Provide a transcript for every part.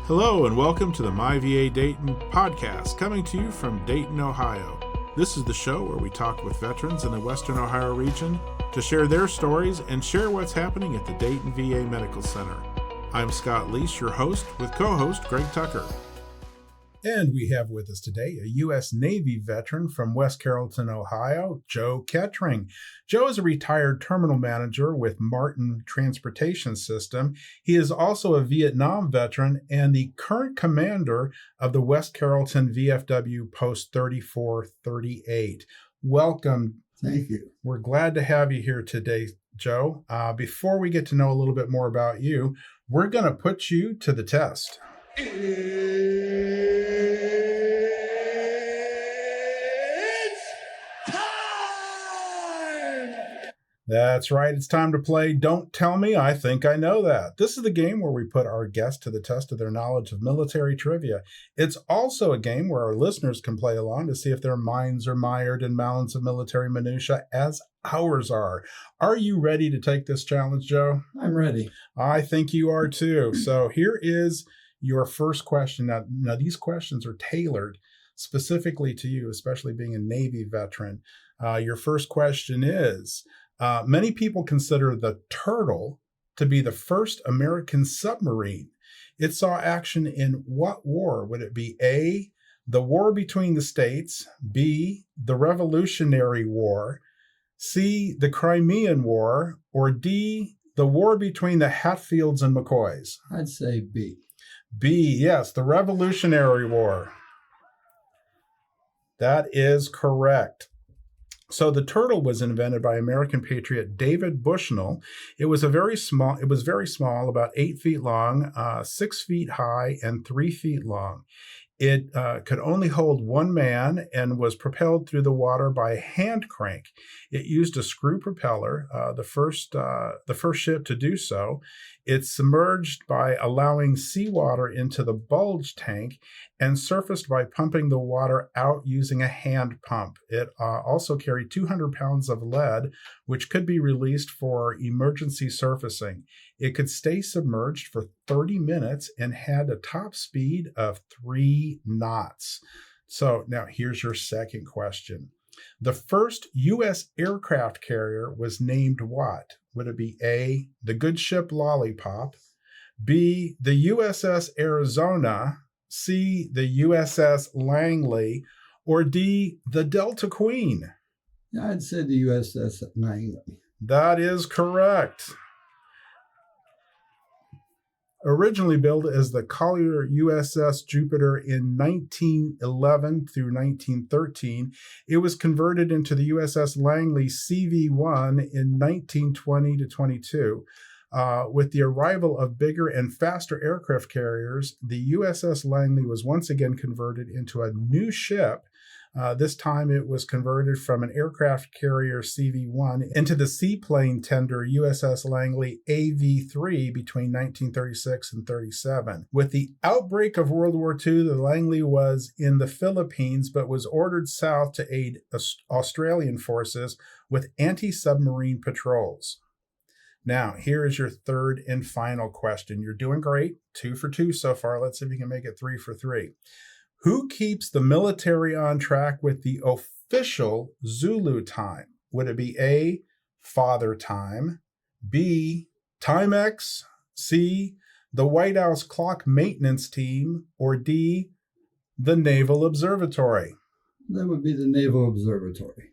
Hello and welcome to the MyVA Dayton Podcast, coming to you from Dayton, Ohio. This is the show where we talk with veterans in the Western Ohio region to share their stories and share what's happening at the Dayton VA Medical Center. I'm Scott Leese, your host, with co-host Greg Tucker. And we have with us today a U.S. Navy veteran from West Carrollton, Ohio, Joe Ketring. Joe is a retired terminal manager with Martin Transportation System. He is also a Vietnam veteran and the current commander of the West Carrollton VFW Post 3438. Welcome. Thank you. We're glad to have you here today, Joe. Before we get to know a little bit more about you, we're going to put you to the test. That's right. It's time to play Don't Tell Me, I Think I Know That. This is the game where we put our guests to the test of their knowledge of military trivia. It's also a game where our listeners can play along to see if their minds are mired in mounds of military minutia, as ours are. Are you ready to take this challenge, Joe? I'm ready. I think you are too. So here is your first question. Now these questions are tailored specifically to you, especially being a Navy veteran. Your first question is, many people consider the Turtle to be the first American submarine. It saw action in what war? Would it be A, the war between the states, B, the Revolutionary War, C, the Crimean War, or D, the war between the Hatfields and McCoys? I'd say B. B, yes, the Revolutionary War. That is correct. So the Turtle was invented by American patriot David Bushnell. It was very small, about 8 feet long, 6 feet high, and 3 feet long. It could only hold one man and was propelled through the water by a hand crank. It used a screw propeller, the first ship to do so. It submerged by allowing seawater into the bulge tank and surfaced by pumping the water out using a hand pump. It also carried 200 pounds of lead, which could be released for emergency surfacing. It could stay submerged for 30 minutes and had a top speed of 3 knots. So now here's your second question. The first U.S. aircraft carrier was named what? Would it be A, the good ship Lollipop, B, the USS Arizona, C, the USS Langley, or D, the Delta Queen? I'd say the USS Langley. That is correct. Originally built as the Collier USS Jupiter in 1911 through 1913, it was converted into the USS Langley CV-1 in 1920 to 22. With the arrival of bigger and faster aircraft carriers, the USS Langley was once again converted into a new ship. This time it was converted from an aircraft carrier CV-1 into the seaplane tender USS Langley AV-3 between 1936 and 37. With the outbreak of World War II, the Langley was in the Philippines but was ordered south to aid Australian forces with anti-submarine patrols. Now, here is your third and final question. You're doing great, 2 for 2 so far. Let's see if you can make it 3 for 3. Who keeps the military on track with the official Zulu time? Would it be A, Father Time, B, Timex, C, the White House Clock Maintenance Team, or D, the Naval Observatory? That would be the Naval Observatory.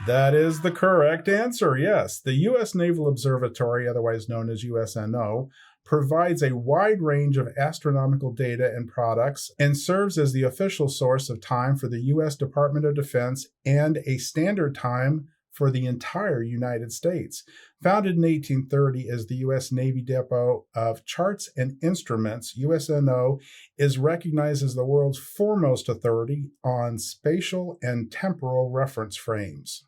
That is the correct answer, yes. The U.S. Naval Observatory, otherwise known as USNO, provides a wide range of astronomical data and products and serves as the official source of time for the U.S. Department of Defense and a standard time for the entire United States. Founded in 1830 as the U.S. Navy Depot of Charts and Instruments, USNO is recognized as the world's foremost authority on spatial and temporal reference frames.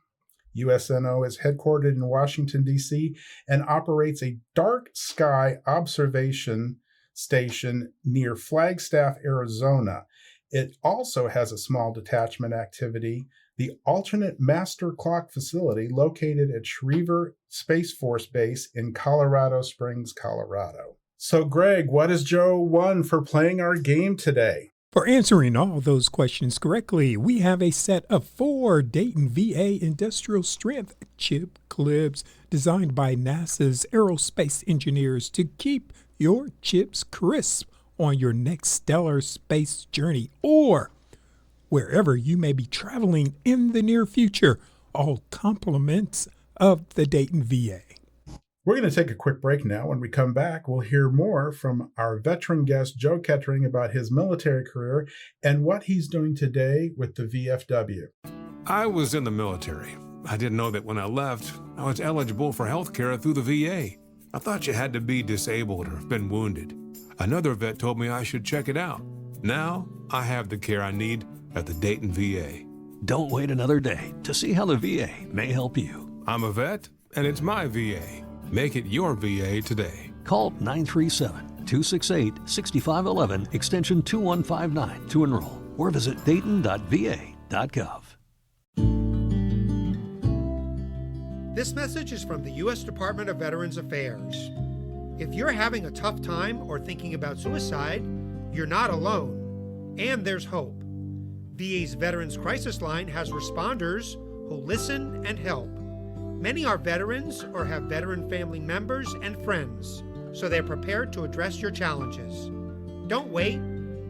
USNO is headquartered in Washington, D.C., and operates a dark sky observation station near Flagstaff, Arizona. It also has a small detachment activity, the Alternate Master Clock Facility, located at Schriever Space Force Base in Colorado Springs, Colorado. So, Greg, what has Joe won for playing our game today? For answering all those questions correctly, we have a set of 4 Dayton VA industrial strength chip clips designed by NASA's aerospace engineers to keep your chips crisp on your next stellar space journey or wherever you may be traveling in the near future. All compliments of the Dayton VA. We're going to take a quick break now. When we come back, we'll hear more from our veteran guest, Joe Ketring, about his military career and what he's doing today with the VFW. I was in the military. I didn't know that when I left, I was eligible for health care through the VA. I thought you had to be disabled or been wounded. Another vet told me I should check it out. Now, I have the care I need at the Dayton VA. Don't wait another day to see how the VA may help you. I'm a vet, and it's my VA. Make it your VA today. Call 937-268-6511, extension 2159 to enroll, or visit dayton.va.gov. This message is from the U.S. Department of Veterans Affairs. If you're having a tough time or thinking about suicide, you're not alone, and there's hope. VA's Veterans Crisis Line has responders who listen and help. Many are veterans or have veteran family members and friends, so they're prepared to address your challenges. Don't wait.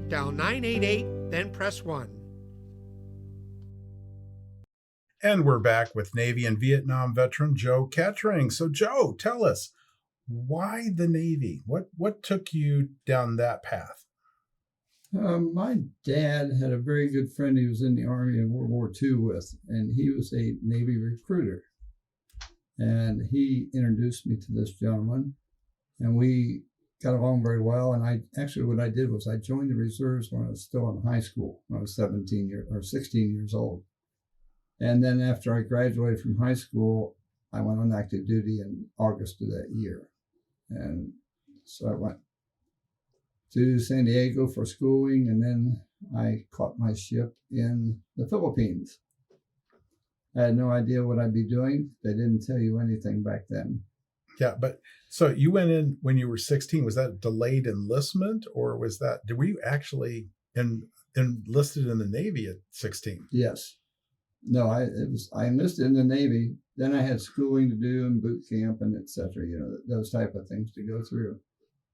Dial 988, then press 1. And we're back with Navy and Vietnam veteran Joe Ketring. So, Joe, tell us, why the Navy? What took you down that path? My dad had a very good friend he was in the Army in World War II with, and he was a Navy recruiter. And he introduced me to this gentleman, and we got along very well. And what I did was I joined the reserves when I was still in high school, when I was 16 years old. And then after I graduated from high school, I went on active duty in August of that year. And so I went to San Diego for schooling, and then I caught my ship in the Philippines. I had no idea what I'd be doing. They didn't tell you anything back then. Yeah, but so you went in when you were 16. Was that delayed enlistment, or were you actually enlisted in the Navy at 16? Yes. No, I enlisted in the Navy. Then I had schooling to do and boot camp and et cetera, those type of things to go through.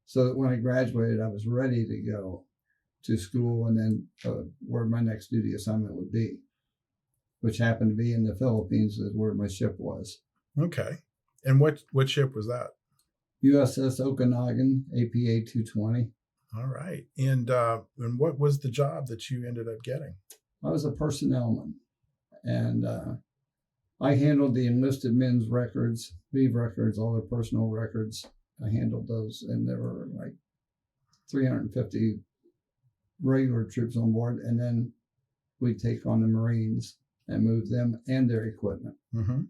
So that when I graduated, I was ready to go to school and then where my next duty assignment would be, which happened to be in the Philippines, is where my ship was. Okay. And what ship was that? USS Okanagan, APA 220. All right. And what was the job that you ended up getting? I was a personnelman, and I handled the enlisted men's records, leave records, all their personal records. I handled those, and there were like 350 regular troops on board, and then we'd take on the Marines and move them and their equipment. Mm-hmm.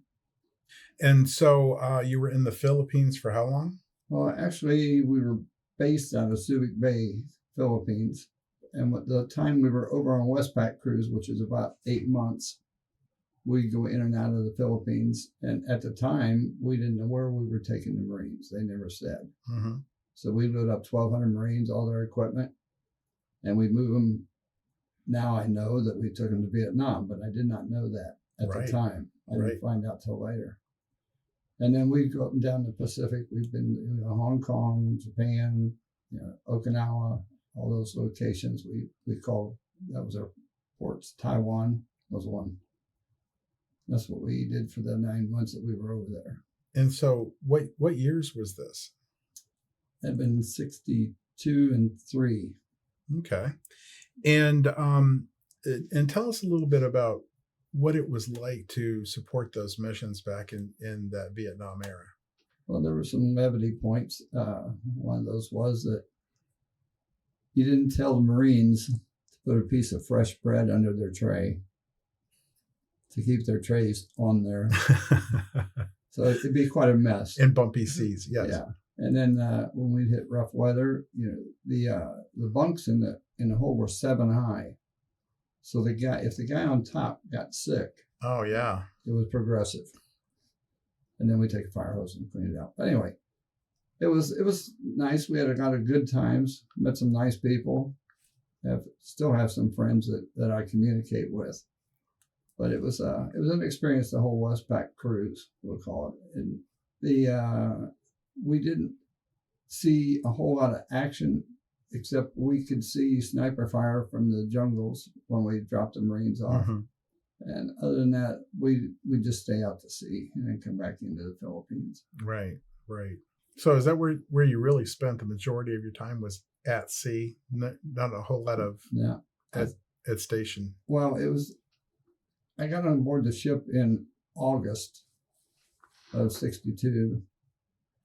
And so you were in the Philippines for how long? Well, actually, we were based out of Subic Bay, Philippines. And at the time we were over on Westpac cruise, which is about 8 months, we'd go in and out of the Philippines. And at the time, we didn't know where we were taking the Marines. They never said. Mm-hmm. So we loaded up 1,200 Marines, all their equipment, and we moved them. Now I know that we took them to Vietnam, but I did not know that at the time. I didn't find out till later. And then we go up and down the Pacific. We've been to Hong Kong, Japan, Okinawa, all those locations. We called, that was our ports. Taiwan was one. That's what we did for the 9 months that we were over there. And so what years was this? It had been 62 and 3. Okay. And tell us a little bit about what it was like to support those missions back in that Vietnam era. Well, there were some levity points. One of those was that you didn't tell the Marines to put a piece of fresh bread under their tray to keep their trays on there. So it'd be quite a mess. In bumpy seas, yes. Yeah. And then when we'd hit rough weather, the bunks in the hold were 7 high. So if the guy on top got sick, oh yeah, it was progressive. And then we take a fire hose and clean it out. But anyway, It was nice. We had a lot of good times. Met some nice people. Still have some friends that I communicate with. But it was an experience. The whole Westpac cruise, we'll call it. And we didn't see a whole lot of action, except we could see sniper fire from the jungles when we dropped the Marines off. Mm-hmm. And other than that, we just stay out to sea and then come back into the Philippines. Right. So is that where you really spent the majority of your time, was at sea? Not a whole lot of at station. Well, I got on board the ship in August of 62.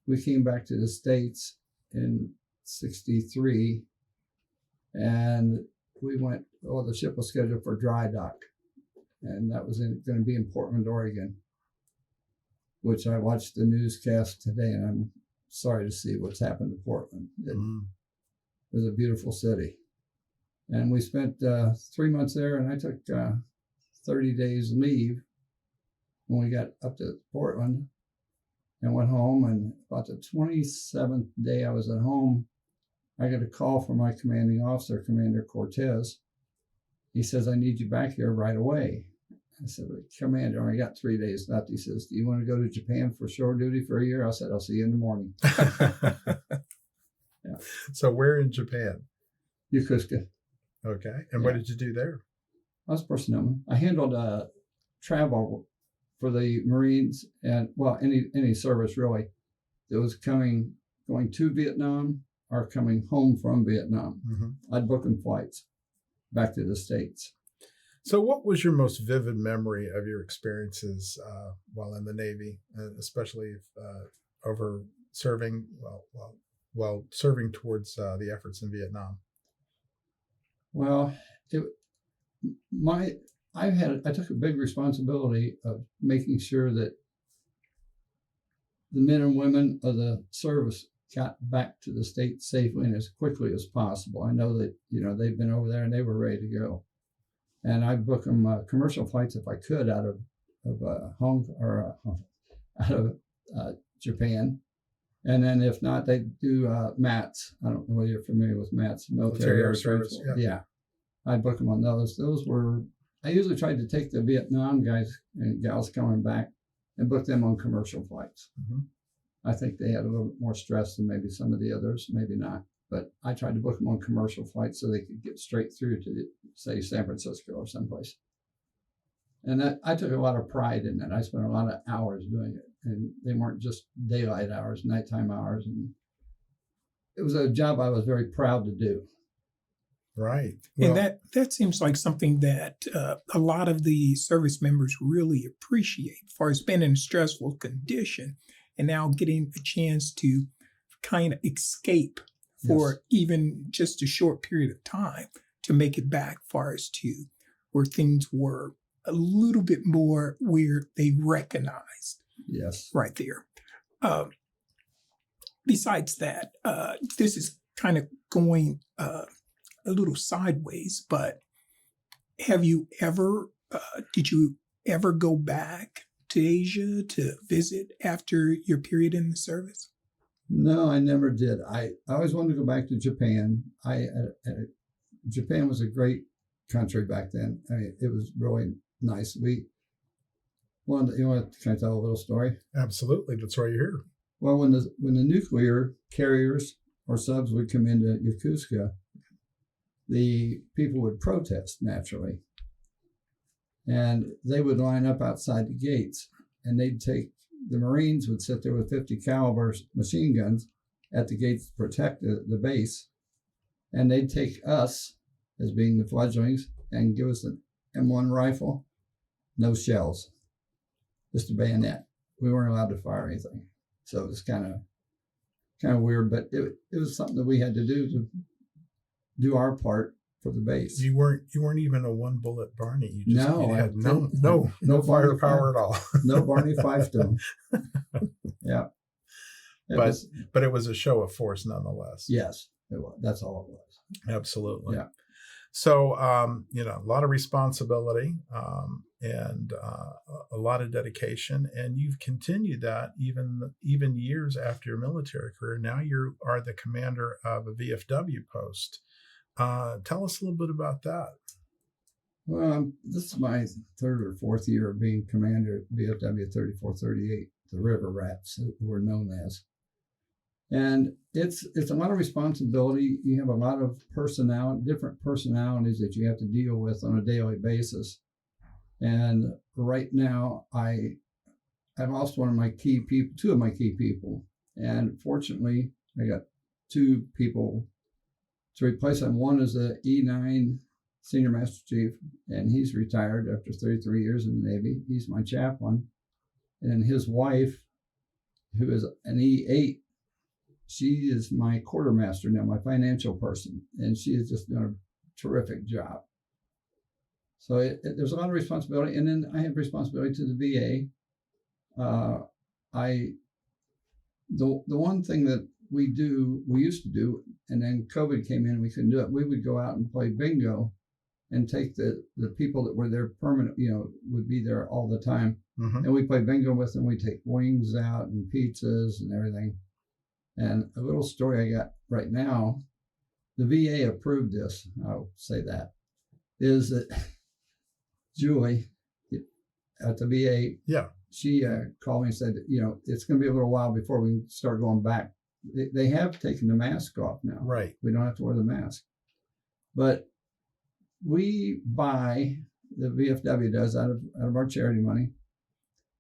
We came back to the States in 63, and we went, the ship was scheduled for dry dock, and that was going to be in Portland, Oregon, which I watched the newscast today, and I'm sorry to see what's happened to Portland. It was a beautiful city. And we spent 3 months there, and I took 30 days leave when we got up to Portland and went home. And about the 27th day I was at home, I got a call from my commanding officer, Commander Cortez. He says, "I need you back here right away." I said, "Commander, I only got 3 days left." He says, "Do you want to go to Japan for shore duty for a year?" I said, "I'll see you in the morning." Yeah. So where in Japan? Yokosuka. Okay. And what did you do there? I was personnelman. I handled travel for the Marines and, any service really that was going to Vietnam or coming home from Vietnam. Mm-hmm. I'd book them flights back to the States. So what was your most vivid memory of your experiences while in the Navy, especially over serving, while serving towards the efforts in Vietnam? Well, I took a big responsibility of making sure that the men and women of the service got back to the States safely and as quickly as possible. I know that, they've been over there and they were ready to go. And I booked them commercial flights if I could out of Japan. And then if not, they do MATS. I don't know whether you're familiar with MATS, military air service. Yeah. I booked them on those. I usually tried to take the Vietnam guys and gals coming back and book them on commercial flights. Mm-hmm. I think they had a little bit more stress than maybe some of the others, maybe not. But I tried to book them on commercial flights so they could get straight through to, say, San Francisco or someplace. And I took a lot of pride in that. I spent a lot of hours doing it. And they weren't just daylight hours, nighttime hours. And it was a job I was very proud to do. Right. Well, and that seems like something that a lot of the service members really appreciate, as far as being in a stressful condition and now getting a chance to kind of escape for even just a short period of time to make it back, far as to where things were a little bit more where they recognized. Yes. Right there. Besides that, this is kind of going a little sideways, but did you ever go back to Asia to visit after your period in the service? No, I never did. I always wanted to go back to Japan. Japan was a great country back then. I mean, it was really nice. Can I tell a little story? Absolutely. That's why you're here. Well, when the nuclear carriers or subs would come into Yokosuka, the people would protest naturally. And they would line up outside the gates, and the Marines would sit there with 50 caliber machine guns at the gates to protect the base. And they'd take us as being the fledglings and give us an M1 rifle, no shells, just a bayonet. We weren't allowed to fire anything. So it was kind of weird, but it was something that we had to do our part for the base. You weren't even a one bullet Barney. You had no firepower at all. No Barney Fifestone. Yeah. But it was a show of force nonetheless. Yes, it was. That's all it was. Absolutely. Yeah. So, a lot of responsibility and a lot of dedication, and you've continued that even years after your military career. Now you are the commander of a VFW post. Tell us a little bit about that. Well, this is my third or fourth year of being commander at VFW 3438, the River Rats, who we're known as. And it's a lot of responsibility. You have a lot of different personalities that you have to deal with on a daily basis. And right now, I lost two of my key people. And fortunately, I got two people to replace them. One is the E9 Senior Master Chief, and he's retired after 33 years in the Navy. He's my chaplain. And his wife, who is an E8, she is my quartermaster now, my financial person, and she has just done a terrific job. So there's a lot of responsibility, and then I have responsibility to the VA. The one thing that we used to do, and then COVID came in and we couldn't do it, we would go out and play bingo and take the people that were there permanent, would be there all the time. Mm-hmm. And we play bingo with them. We take wings out and pizzas and everything. And a little story I got right now, the VA approved this, I'll say that, is that Julie at the VA, she called me and said, it's going to be a little while before we start going back. They have taken the mask off now. Right. We don't have to wear the mask. But we buy, the VFW does, out of our charity money.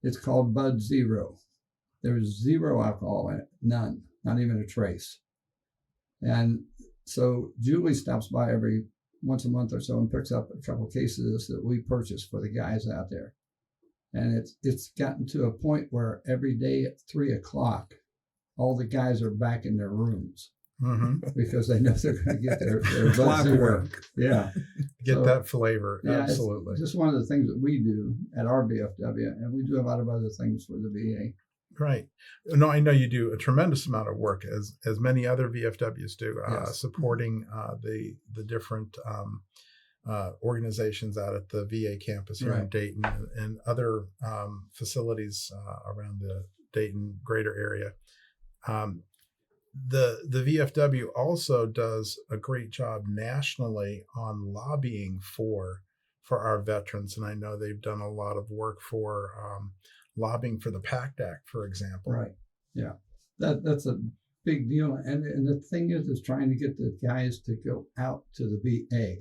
It's called Bud Zero. There's zero alcohol in it, none. Not even a trace. And so Julie stops by every once a month or so and picks up a couple of cases that we purchase for the guys out there. And it's gotten to a point where every day at 3:00, all the guys are back in their rooms. Mm-hmm. Because they know they're going to get their Bud Zero. Yeah. Get that flavor. Yeah, absolutely. It's just one of the things that we do at our VFW, and we do a lot of other things for the VA. Right. No, I know you do a tremendous amount of work, as many other VFWs do, yes. Supporting the different organizations out at the VA campus here in Dayton and other facilities around the Dayton greater area. The VFW also does a great job nationally on lobbying for our veterans, and I know they've done a lot of work for lobbying for the PACT Act, for example. Right. Yeah. That's a big deal. And the thing is trying to get the guys to go out to the VA.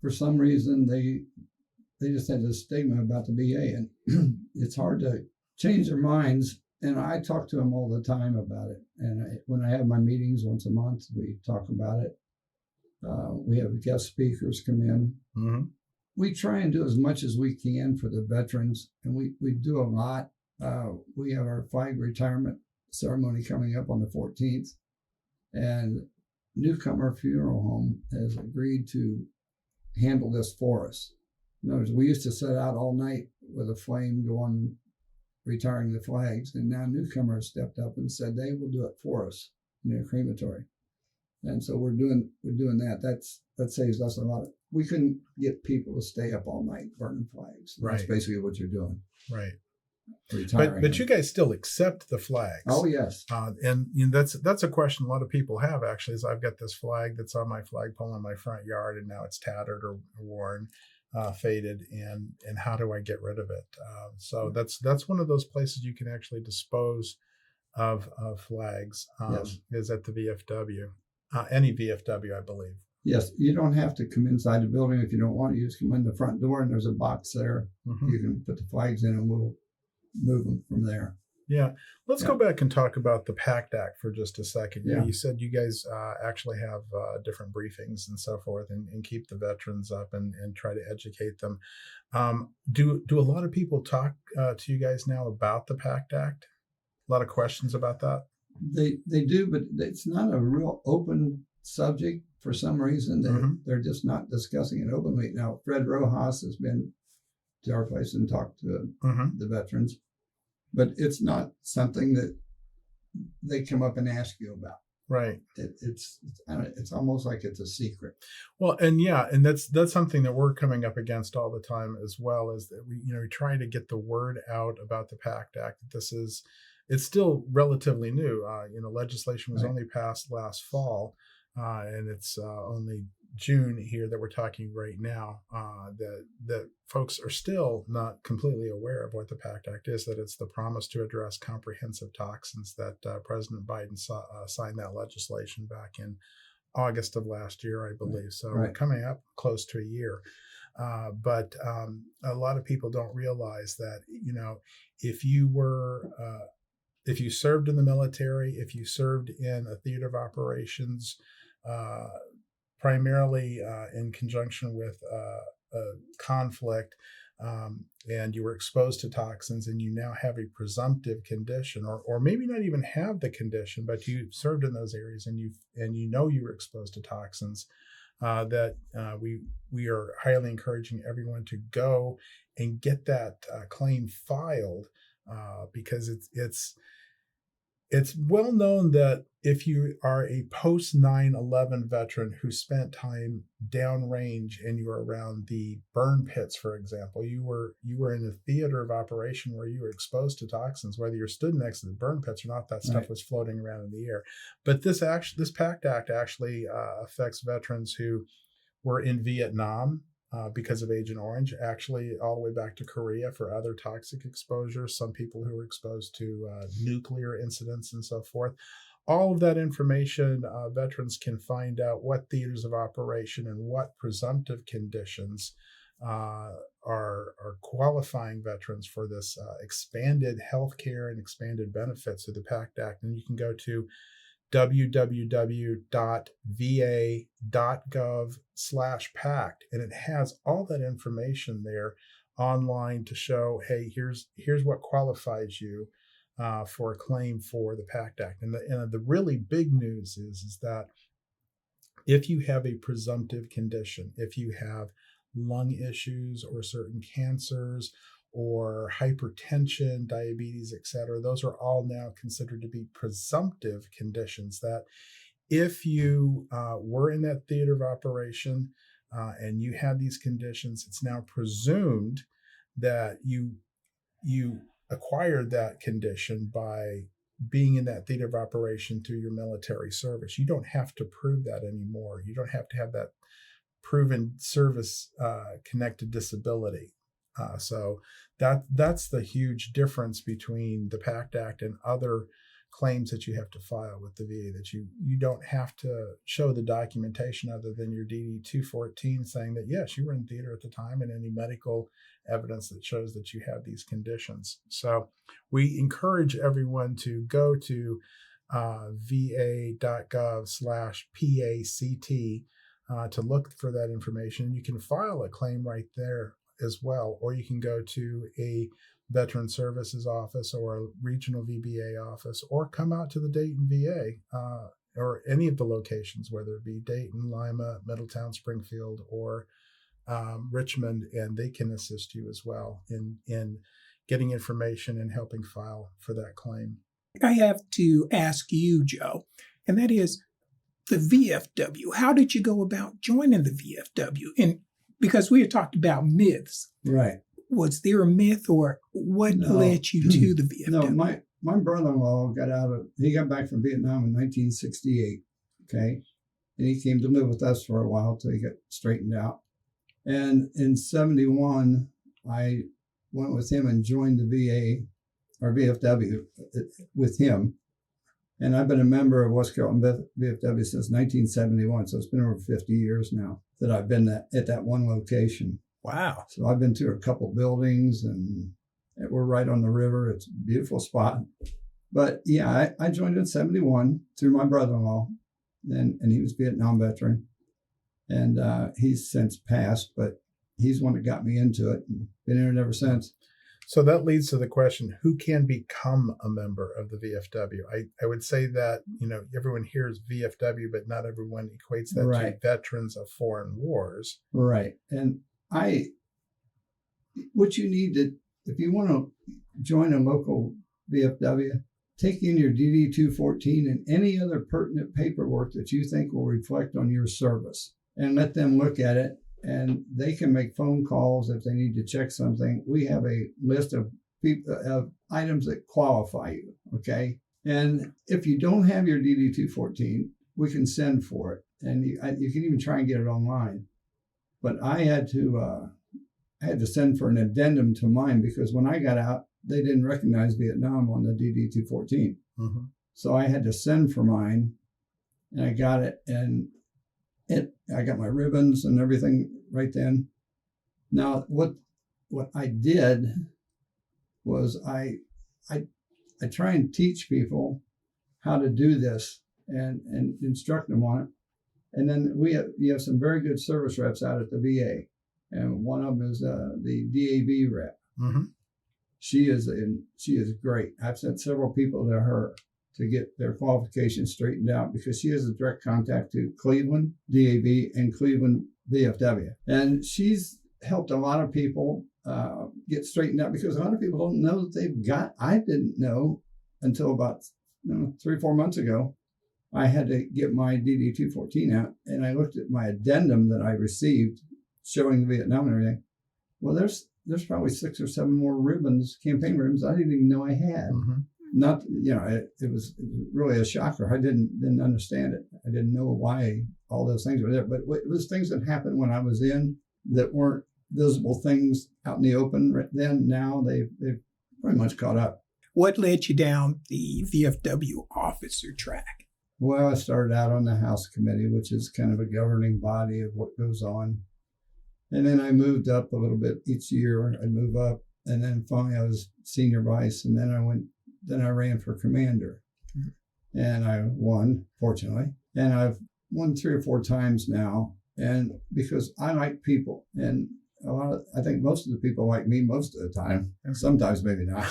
For some reason, they just had this stigma about the VA, and it's hard to change their minds. And I talk to them all the time about it. And when I have my meetings once a month, we talk about it. We have guest speakers come in. Mm-hmm. We try and do as much as we can for the veterans, and we do a lot. We have our flag retirement ceremony coming up on the 14th, and Newcomer Funeral Home has agreed to handle this for us. In other words, we used to sit out all night with a flame going, retiring the flags, and now Newcomer has stepped up and said they will do it for us in their crematory. And so we're doing that. That saves us a lot. We couldn't get people to stay up all night burning flags. Right. That's basically what you're doing. Right. Retiring. But you guys still accept the flags. Oh yes. And that's a question a lot of people have actually. Is I've got this flag that's on my flagpole in my front yard, and now it's tattered or worn, faded, and how do I get rid of it? So that's one of those places you can actually dispose of flags. Yes. Is at the VFW. Any VFW, I believe. Yes, you don't have to come inside the building if you don't want. You just come in the front door, and there's a box there. Mm-hmm. You can put the flags in, and we'll move them from there. Yeah. Let's go back and talk about the PACT Act for just a second. Yeah. You said you guys actually have different briefings and so forth and keep the veterans up and try to educate them. Do a lot of people talk to you guys now about the PACT Act? A lot of questions about that? They do, but it's not a real open subject for some reason. They're just not discussing it openly. Now, Fred Rojas has been to our place and talked to the veterans, but it's not something that they come up and ask you about. Right. It's almost like it's a secret. Well, and that's something that we're coming up against all the time as well, is that we try to get the word out about the PACT Act. It's still relatively new. Legislation was only passed last fall, and it's only June here that we're talking right now. That folks are still not completely aware of what the PACT Act is. That it's the promise to address comprehensive toxins. That President Biden signed that legislation back in August of last year, I believe. So we're coming up close to a year. But a lot of people don't realize that if you served in the military, if you served in a theater of operations, primarily in conjunction with a conflict, and you were exposed to toxins, and you now have a presumptive condition, or maybe not even have the condition, but you served in those areas and you were exposed to toxins, that we are highly encouraging everyone to go and get that claim filed, because it's well known that if you are a post 9/11 veteran who spent time downrange and you were around the burn pits, for example, you were in a theater of operation where you were exposed to toxins, whether you're stood next to the burn pits or not, that stuff was floating around in the air. But this PACT Act actually affects veterans who were in Vietnam, because of Agent Orange, actually all the way back to Korea for other toxic exposures, some people who were exposed to nuclear incidents and so forth. All of that information, veterans can find out what theaters of operation and what presumptive conditions are qualifying veterans for this expanded health care and expanded benefits of the PACT Act. And you can go to www.va.gov/PACT, and it has all that information there online to show, hey, here's what qualifies you for a claim for the PACT Act. And the really big news is that if you have a presumptive condition, if you have lung issues or certain cancers or hypertension, diabetes, etc., those are all now considered to be presumptive conditions, that if you were in that theater of operation and you had these conditions, it's now presumed that you acquired that condition by being in that theater of operation through your military service. You don't have to prove that anymore. You don't have to have that proven service connected disability. So that's the huge difference between the PACT Act and other claims that you have to file with the VA, that you don't have to show the documentation other than your DD-214 saying that, yes, you were in theater at the time, and any medical evidence that shows that you have these conditions. So we encourage everyone to go to va.gov/PACT to look for that information. You can file a claim right there as well, or you can go to a Veteran Services office or a regional VBA office, or come out to the Dayton VA or any of the locations, whether it be Dayton, Lima, Middletown, Springfield, or Richmond, and they can assist you as well in getting information and helping file for that claim. I have to ask you, Joe, and that is the VFW. How did you go about joining the VFW? And because we had talked about myths. Right. Was there a myth, or what led you to the VFW? No, my brother-in-law got back from Vietnam in 1968, okay? And he came to live with us for a while till he got straightened out. And in 71, I went with him and joined the VA, or VFW, with him. And I've been a member of West Carrollton VFW since 1971, so it's been over 50 years now that I've been at that one location. Wow. So I've been to a couple buildings, and we're right on the river. It's a beautiful spot. But yeah, I joined in 71 through my brother-in-law, and he was a Vietnam veteran. And he's since passed, but he's one that got me into it, and been in it ever since. So that leads to the question, who can become a member of the VFW? I would say that, everyone hears VFW, but not everyone equates that to Veterans of Foreign Wars. Right. And what you need to, if you want to join a local VFW, take in your DD-214 and any other pertinent paperwork that you think will reflect on your service, and let them look at it, and they can make phone calls if they need to check something. We have a list of items that qualify you, okay? And if you don't have your DD-214, we can send for it, and you can even try and get it online. But I had to send for an addendum to mine because when I got out, they didn't recognize Vietnam on the DD-214. Mm-hmm. So I had to send for mine, and I got it, and I got my ribbons and everything right then. Now, what I did was I try and teach people how to do this and instruct them on it. And then you have some very good service reps out at the VA, and one of them is the DAV rep. Mm-hmm. She is great. I've sent several people to her to get their qualifications straightened out because she has a direct contact to Cleveland DAV and Cleveland VFW, and she's helped a lot of people get straightened out because a lot of people don't know that they've got. I didn't know until about 3 or 4 months ago. I had to get my DD-214 out, and I looked at my addendum that I received showing the Vietnam and everything. Well, there's probably 6 or 7 more ribbons, campaign ribbons, I didn't even know I had. Mm-hmm. Not, it was really a shocker. I didn't understand it. I didn't know why all those things were there, but it was things that happened when I was in that weren't visible things out in the open then. Now they've pretty much caught up. What led you down the VFW officer track? Well, I started out on the House Committee, which is kind of a governing body of what goes on. And then I moved up a little bit each year. I'd move up. And then finally I was senior vice. And then I ran for commander. Mm-hmm. And I won, fortunately. And I've won 3 or 4 times now. And because I like people, and I think most of the people like me most of the time. Sometimes maybe not,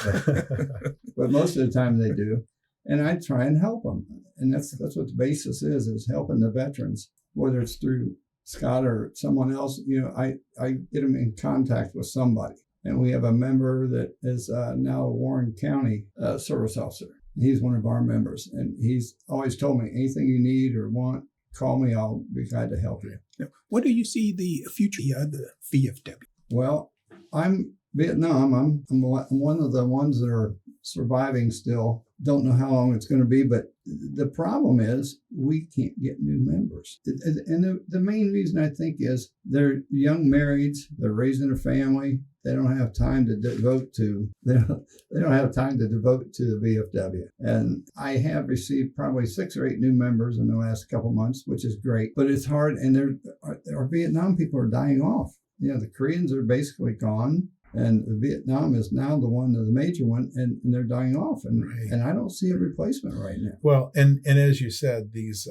but most of the time they do. And I try and help them. And that's what the basis is helping the veterans, whether it's through Scott or someone else. I get them in contact with somebody. And we have a member that is now a Warren County service officer. He's one of our members. And he's always told me, anything you need or want, call me. I'll be glad to help you. What do you see the future of the VFW? Well, I'm Vietnam. I'm one of the ones that are surviving still. Don't know how long it's going to be, but the problem is we can't get new members. And the main reason I think is they're young marrieds, they're raising a family, they don't have time to devote to they don't have time to devote to the VFW. And I have received probably 6 or 8 new members in the last couple months, which is great, but it's hard. And our Vietnam people are dying off. The Koreans are basically gone. And Vietnam is now the major one, and they're dying off, and I don't see a replacement right now. Well, and as you said, these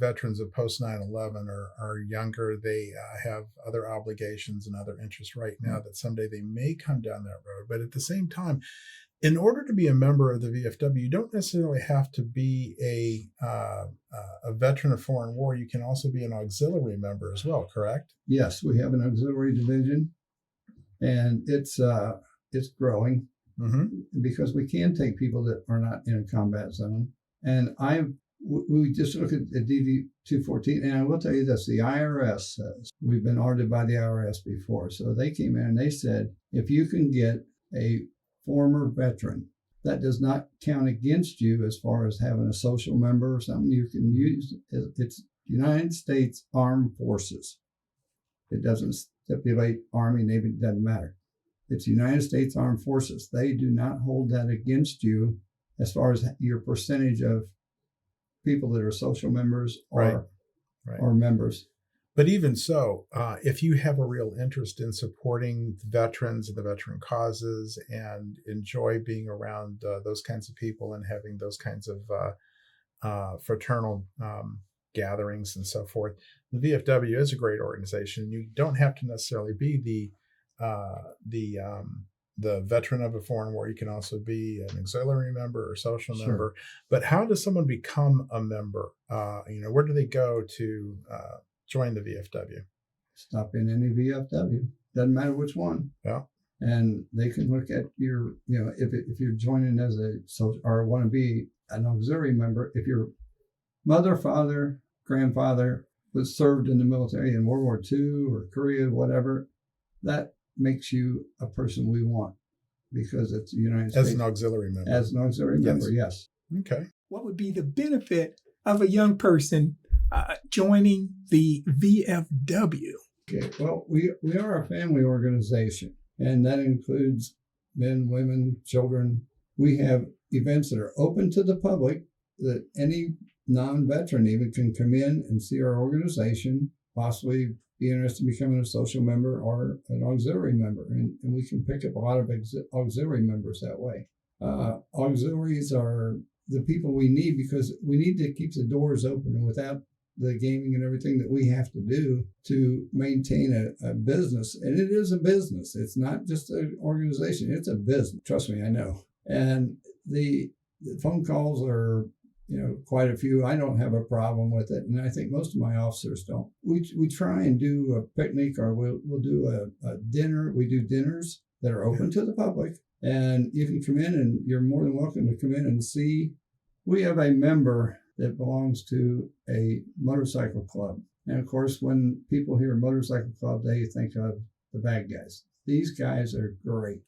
veterans of post 9/11 are younger. They have other obligations and other interests right now that someday they may come down that road. But at the same time, in order to be a member of the VFW, you don't necessarily have to be a veteran of foreign war. You can also be an auxiliary member as well, correct? Yes, we have an auxiliary division. And it's growing because we can take people that are not in a combat zone. And we just look at the DD-214, and I will tell you this, the IRS says, we've been audited by the IRS before. So they came in and they said, if you can get a former veteran, that does not count against you as far as having a social member or something. You can use, it's United States Armed Forces. It doesn't stipulate Army, Navy, it doesn't matter. It's United States Armed Forces. They do not hold that against you as far as your percentage of people that are social members or members. But even so, if you have a real interest in supporting veterans and the veteran causes and enjoy being around those kinds of people and having those kinds of fraternal gatherings and so forth, the VFW is a great organization. You don't have to necessarily be the veteran of a foreign war. You can also be an auxiliary member or social member. But how does someone become a member? Where do they go to join the VFW? Stop in any VFW. Doesn't matter which one. Yeah. And they can look at your, if you're joining as or want to be an auxiliary member, if your mother, father, grandfather was served in the military in World War II or Korea, whatever, that makes you a person we want because it's the United States. As an auxiliary member. As an auxiliary member, yes. Okay. What would be the benefit of a young person joining the VFW? Okay, well, we are a family organization, and that includes men, women, children. We have events that are open to the public that any non-veteran even can come in and see our organization, possibly be interested in becoming a social member or an auxiliary member. And we can pick up a lot of auxiliary members that way. Auxiliaries are the people we need because we need to keep the doors open. And without the gaming and everything that we have to do to maintain a business, and it is a business. It's not just an organization. It's a business. Trust me, I know. And the phone calls are, quite a few. I don't have a problem with it, and I think most of my officers don't. We try and do a picnic, or we'll do a dinner. We do dinners that are open to the public, and you can come in, and you're more than welcome to come in and see. We have a member that belongs to a motorcycle club, and of course, when people hear motorcycle club, they think of the bad guys. These guys are great.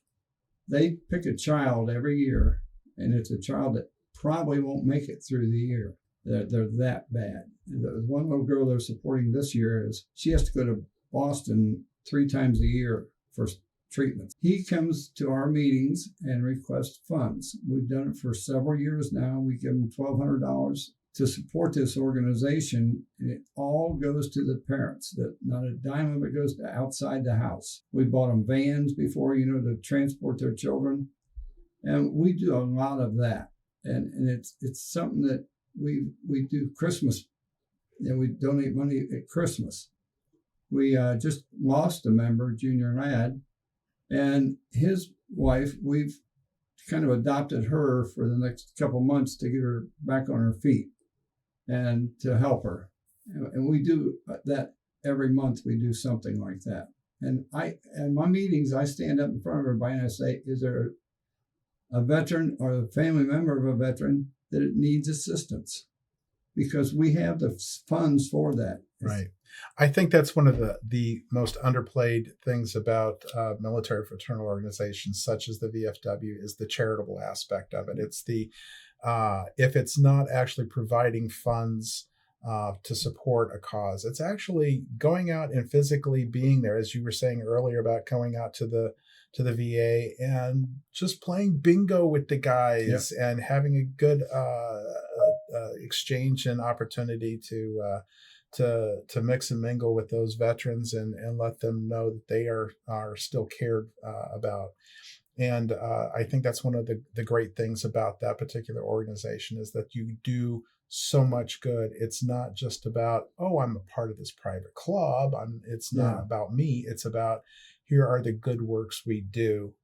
They pick a child every year, and it's a child that probably won't make it through the year. They're that bad. The one little girl they're supporting this year she has to go to Boston 3 times a year for treatments. He comes to our meetings and requests funds. We've done it for several years now. We give him $1,200 to support this organization, and it all goes to the parents. That not a dime of it goes to outside the house. We bought them vans before, to transport their children, and we do a lot of that. And it's something that we do Christmas, we donate money at Christmas. We just lost a member, junior lad, and his wife. We've kind of adopted her for the next couple months to get her back on her feet and to help her. And we do that every month. We do something like that. And in my meetings, I stand up in front of everybody and I say, is there a veteran or a family member of a veteran that it needs assistance? Because we have the funds for that. Right. I think that's one of the most underplayed things about military fraternal organizations such as the VFW is the charitable aspect of it. It's if it's not actually providing funds to support a cause, it's actually going out and physically being there, as you were saying earlier about going out to the VA and just playing bingo with the guys and having a good exchange and opportunity to mix and mingle with those veterans and let them know that they are still cared about. And I think that's one of the great things about that particular organization is that you do so much good. It's not just about, I'm a part of this private club. It's not about me. It's about, here are the good works we do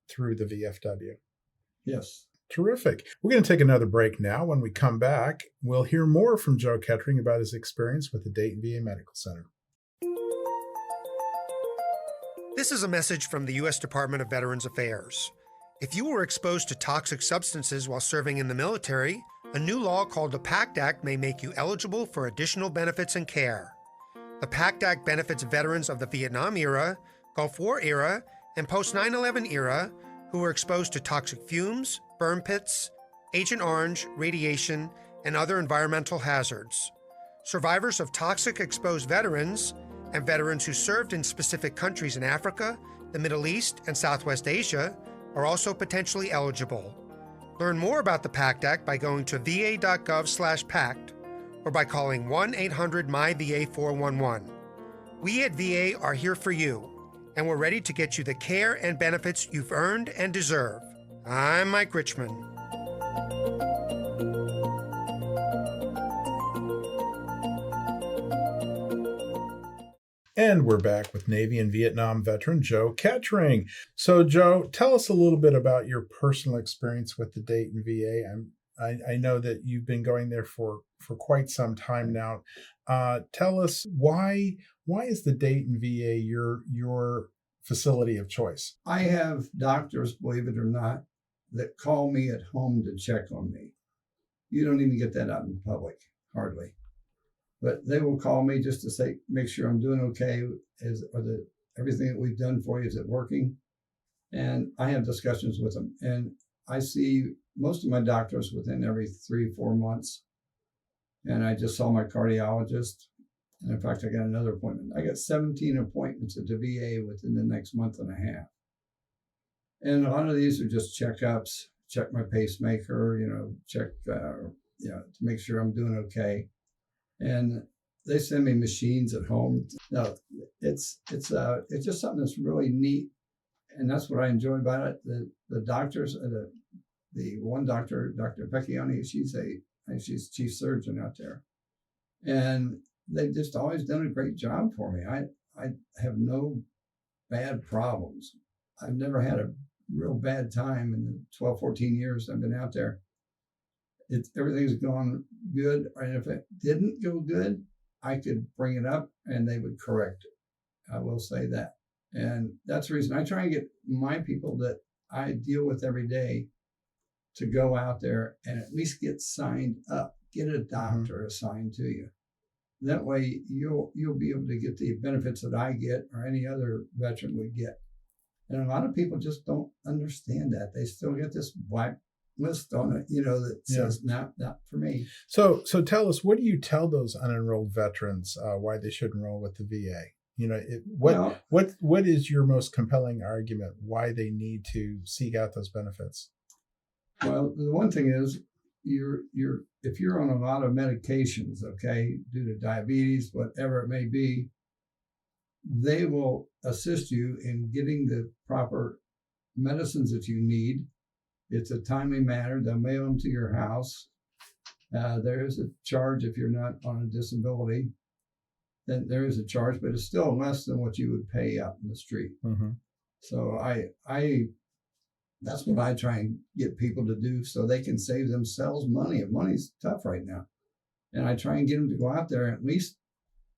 through the VFW. Yes. Terrific. We're going to take another break now. When we come back, we'll hear more from Joe Ketring about his experience with the Dayton VA Medical Center. This is a message from the U.S. Department of Veterans Affairs. If you were exposed to toxic substances while serving in the military, a new law called the PACT Act may make you eligible for additional benefits and care. The PACT Act benefits veterans of the Vietnam era, Gulf War era, and post 9/11 era who were exposed to toxic fumes, burn pits, Agent Orange, radiation, and other environmental hazards. Survivors of toxic exposed veterans and veterans who served in specific countries in Africa, the Middle East, and Southwest Asia are also potentially eligible. Learn more about the PACT Act by going to va.gov/PACT or by calling 1-800-MyVA411. We at VA are here for you, and we're ready to get you the care and benefits you've earned and deserve. I'm Mike Richmond. And we're back with Navy and Vietnam veteran Joe Ketring. So, Joe, tell us a little bit about your personal experience with the Dayton VA. I know that you've been going there for quite some time now. Tell us why is the Dayton VA your facility of choice. I have doctors, believe it or not, that call me at home to check on me. You don't even get that out in public, hardly. But they will call me just to say, make sure I'm doing okay. Everything that we've done for you, is it working? And I have discussions with them. And I see most of my doctors within every 3-4 months. And I just saw my cardiologist. And in fact, I got another appointment. I got 17 appointments at the VA within the next month and a half. And a lot of these are just checkups, check my pacemaker, check, to make sure I'm doing okay. And they send me machines at home. No, it's just something that's really neat. And that's what I enjoy about it. The doctors, the one doctor, Dr. Vecchioni, she's chief surgeon out there. And they've just always done a great job for me. I have no bad problems. I've never had a real bad time in the 12, 14 years I've been out there. Everything's gone good. And if it didn't go good, I could bring it up and they would correct it. I will say that. And that's the reason I try and get my people that I deal with every day to go out there and at least get signed up, get a doctor assigned to you. That way you'll be able to get the benefits that I get or any other veteran would get. And a lot of people just don't understand that. They still get this black list on it, that says not for me. So tell us, what do you tell those unenrolled veterans why they should enroll with the VA? What is your most compelling argument why they need to seek out those benefits? Well, the one thing is if you're on a lot of medications, okay, due to diabetes, whatever it may be, they will assist you in getting the proper medicines that you need. It's a timely manner. They'll mail them to your house. There is a charge if you're not on a disability. Then there is a charge, but it's still less than what you would pay out in the street. Mm-hmm. So that's what I try and get people to do so they can save themselves money. And money's tough right now. And I try and get them to go out there and at least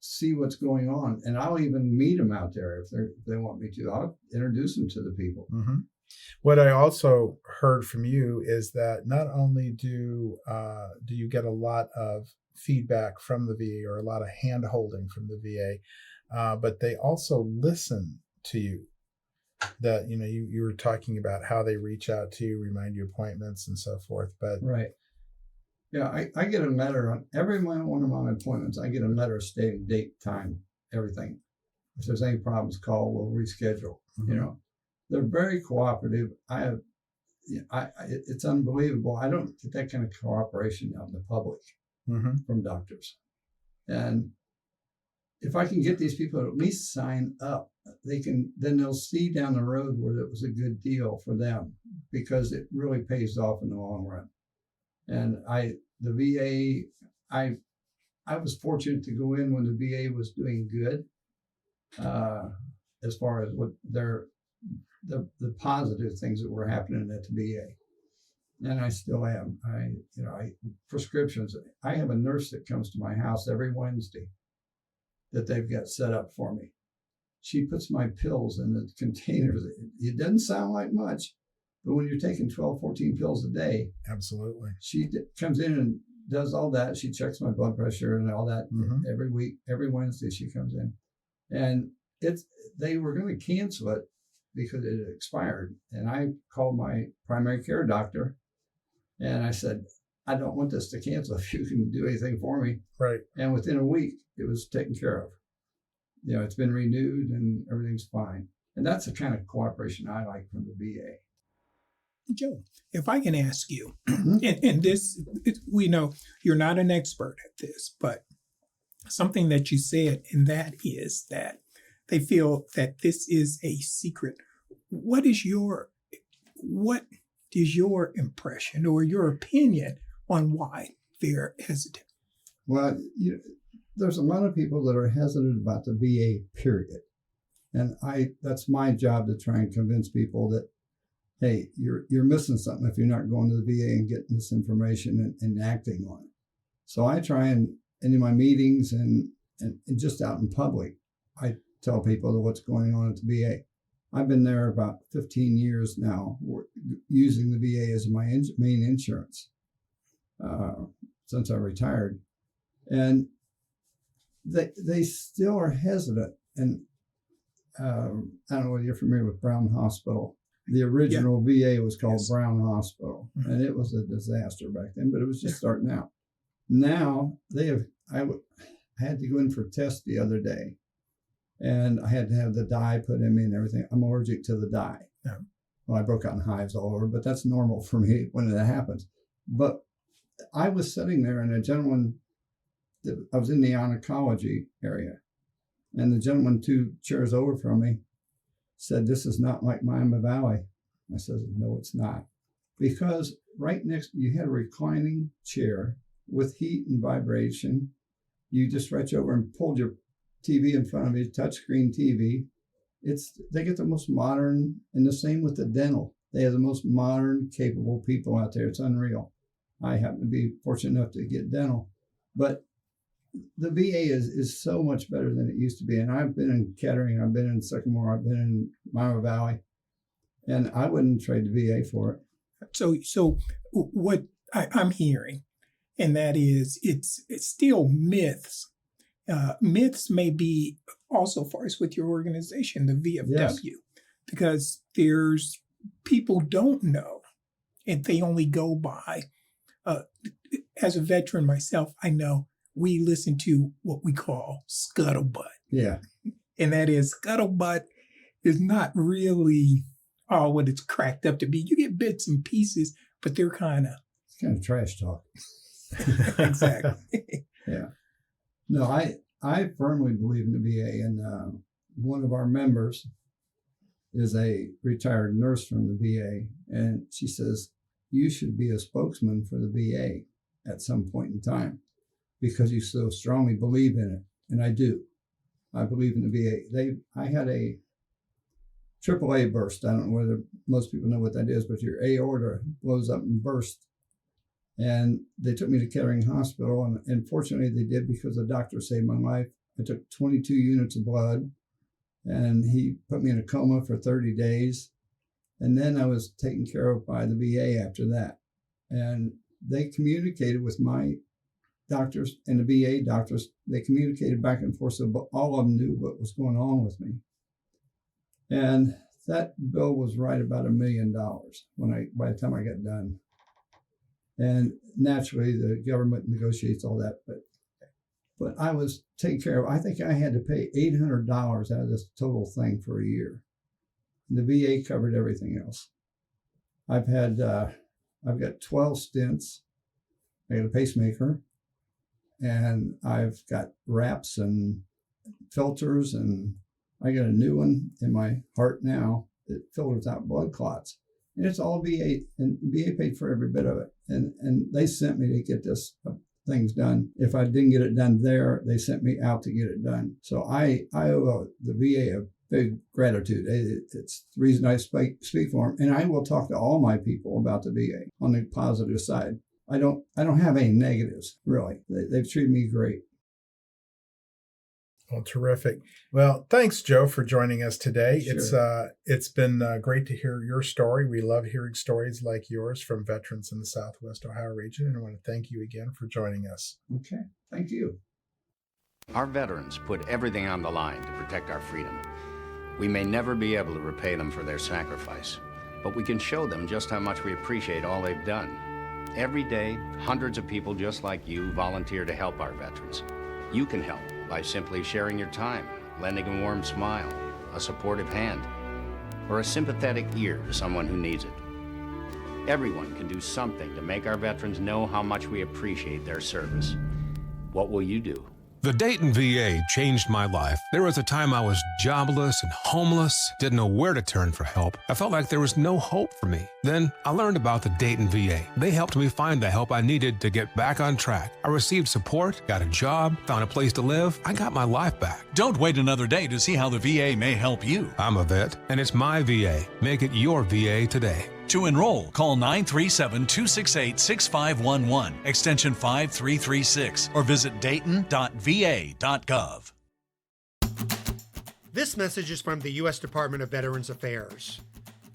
see what's going on. And I'll even meet them out there if they want me to. I'll introduce them to the people. Mm-hmm. What I also heard from you is that not only do you get a lot of feedback from the VA or a lot of hand-holding from the VA, but they also listen to you. That, you were talking about how they reach out to you, remind you appointments and so forth. But right. Yeah, I get a letter on every one of my appointments. I get a letter stating date, time, everything. If there's any problems, call, we'll reschedule. Mm-hmm. They're very cooperative. It's unbelievable. I don't get that kind of cooperation out in the public from doctors. And if I can get these people to at least sign up, then they'll see down the road where it was a good deal for them because it really pays off in the long run. And the VA, I was fortunate to go in when the VA was doing good, as far as what the positive things that were happening at the VA. And I still am. Prescriptions. I have a nurse that comes to my house every Wednesday that they've got set up for me. She puts my pills in the containers. It doesn't sound like much, but when you're taking 12, 14 pills a day. Absolutely. She comes in and does all that. She checks my blood pressure and all that every week. Every Wednesday she comes in. And they were going to cancel it because it had expired. And I called my primary care doctor and I said, I don't want this to cancel if you can do anything for me. Right. And within a week, it was taken care of. It's been renewed and everything's fine. And that's the kind of cooperation I like from the VA. Joe, if I can ask you, and we know you're not an expert at this, but something that you said, and that is that they feel that this is a secret. What is your impression or your opinion on why they're hesitant? Well, there's a lot of people that are hesitant about the VA, period. And that's my job to try and convince people that, hey, you're missing something if you're not going to the VA and getting this information and acting on it. So I try and in my meetings and just out in public, I tell people what's going on at the VA. I've been there about 15 years now, using the VA as my main insurance since I retired. And they still are hesitant. And I don't know whether you're familiar with Brown Hospital. The original VA was called Brown Hospital, and it was a disaster back then, but it was just starting out. Now I had to go in for a test the other day, and I had to have the dye put in me and everything. I'm allergic to the dye. Yeah. Well, I broke out in hives all over, but that's normal for me when that happens. But I was sitting there, and a gentleman, I was in the oncology area, and the gentleman 2 chairs over from me said, "This is not like Miami Valley." I said, "No, it's not." Because right next, you had a reclining chair with heat and vibration. You just reach over and pulled your TV in front of you, touchscreen TV. They get the most modern, and the same with the dental. They have the most modern, capable people out there. It's unreal. I happen to be fortunate enough to get dental, but the VA is so much better than it used to be. And I've been in Kettering, I've been in Sycamore, I've been in Miami Valley, and I wouldn't trade the VA for it. So what I'm hearing, and that is it's still myths. Myths may be also far as with your organization, the VFW, because there's people don't know, and they only go by. As a veteran myself, I know we listen to what we call scuttlebutt. Yeah. And that is, scuttlebutt is not really what it's cracked up to be. You get bits and pieces, but they're it's kind of trash talk. Exactly. Yeah. No, I firmly believe in the VA, and one of our members is a retired nurse from the VA, and she says, "You should be a spokesman for the VA at some point in time, because you so strongly believe in it." And I do. I believe in the VA. I had a AAA burst. I don't know whether most people know what that is, but your aorta blows up and bursts. And they took me to Kettering Hospital, and fortunately they did, because the doctor saved my life. I took 22 units of blood, and he put me in a coma for 30 days. And then I was taken care of by the VA after that. And they communicated with my doctors and the VA doctors. They communicated back and forth, so all of them knew what was going on with me. And that bill was right about $1 million by the time I got done. And naturally, the government negotiates all that, but I was taken care of. I think I had to pay $800 out of this total thing for a year. The VA covered everything else. I've got 12 stents. I got a pacemaker, and I've got wraps and filters, and I got a new one in my heart now that filters out blood clots. And it's all VA, and VA paid for every bit of it. And they sent me to get this things done. If I didn't get it done there, they sent me out to get it done. So I owe the VA a big gratitude. It's the reason I speak for them. And I will talk to all my people about the VA on the positive side. I don't have any negatives, really. They've treated me great. Well, terrific. Well, thanks, Joe, for joining us today. Sure. It's been great to hear your story. We love hearing stories like yours from veterans in the Southwest Ohio region, and I want to thank you again for joining us. Okay, thank you. Our veterans put everything on the line to protect our freedom. We may never be able to repay them for their sacrifice, but we can show them just how much we appreciate all they've done. Every day, hundreds of people just like you volunteer to help our veterans. You can help by simply sharing your time, lending a warm smile, a supportive hand, or a sympathetic ear to someone who needs it. Everyone can do something to make our veterans know how much we appreciate their service. What will you do? The Dayton VA changed my life. There was a time I was jobless and homeless, didn't know where to turn for help. I felt like there was no hope for me. Then I learned about the Dayton VA. They helped me find the help I needed to get back on track. I received support, got a job, found a place to live. I got my life back. Don't wait another day to see how the VA may help you. I'm a vet, and it's MyVA. Make it your VA today. To enroll, call 937-268-6511, extension 5336, or visit dayton.va.gov. This message is from the U.S. Department of Veterans Affairs.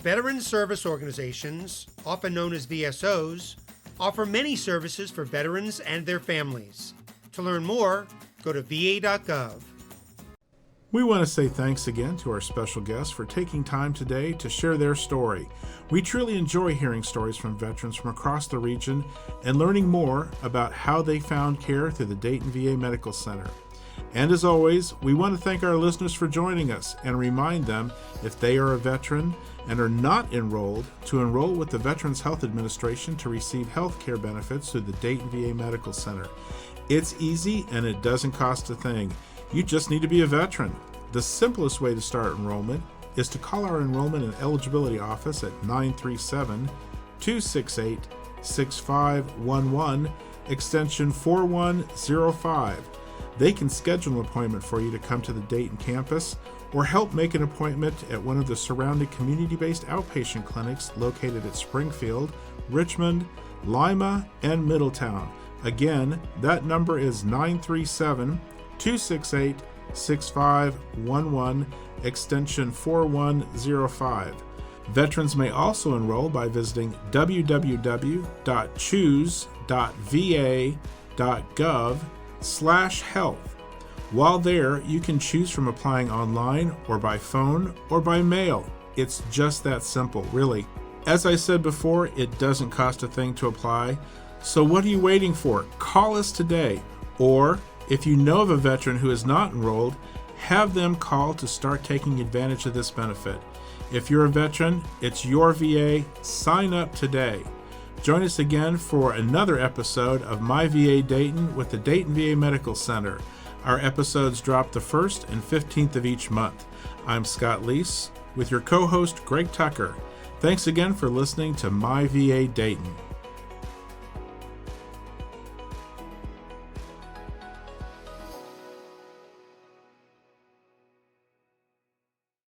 Veteran service organizations, often known as VSOs, offer many services for veterans and their families. To learn more, go to va.gov. We want to say thanks again to our special guests for taking time today to share their story. We truly enjoy hearing stories from veterans from across the region and learning more about how they found care through the Dayton VA Medical Center. And as always, we want to thank our listeners for joining us and remind them, if they are a veteran and are not enrolled, to enroll with the Veterans Health Administration to receive health care benefits through the Dayton VA Medical Center. It's easy and it doesn't cost a thing. You just need to be a veteran. The simplest way to start enrollment is to call our Enrollment and Eligibility Office at 937-268-6511, extension 4105. They can schedule an appointment for you to come to the Dayton campus or help make an appointment at one of the surrounding community-based outpatient clinics located at Springfield, Richmond, Lima, and Middletown. Again, that number is 937-268-6511, extension 4105. Veterans may also enroll by visiting www.choose.va.gov/health. While there, you can choose from applying online or by phone or by mail. It's just that simple, really. As I said before, it doesn't cost a thing to apply. So what are you waiting for? Call us today. Or, if you know of a veteran who is not enrolled, have them call to start taking advantage of this benefit. If you're a veteran, it's your VA. Sign up today. Join us again for another episode of MyVA Dayton with the Dayton VA Medical Center. Our episodes drop the 1st and 15th of each month. I'm Scott Leese with your co-host Greg Tucker. Thanks again for listening to MyVA Dayton.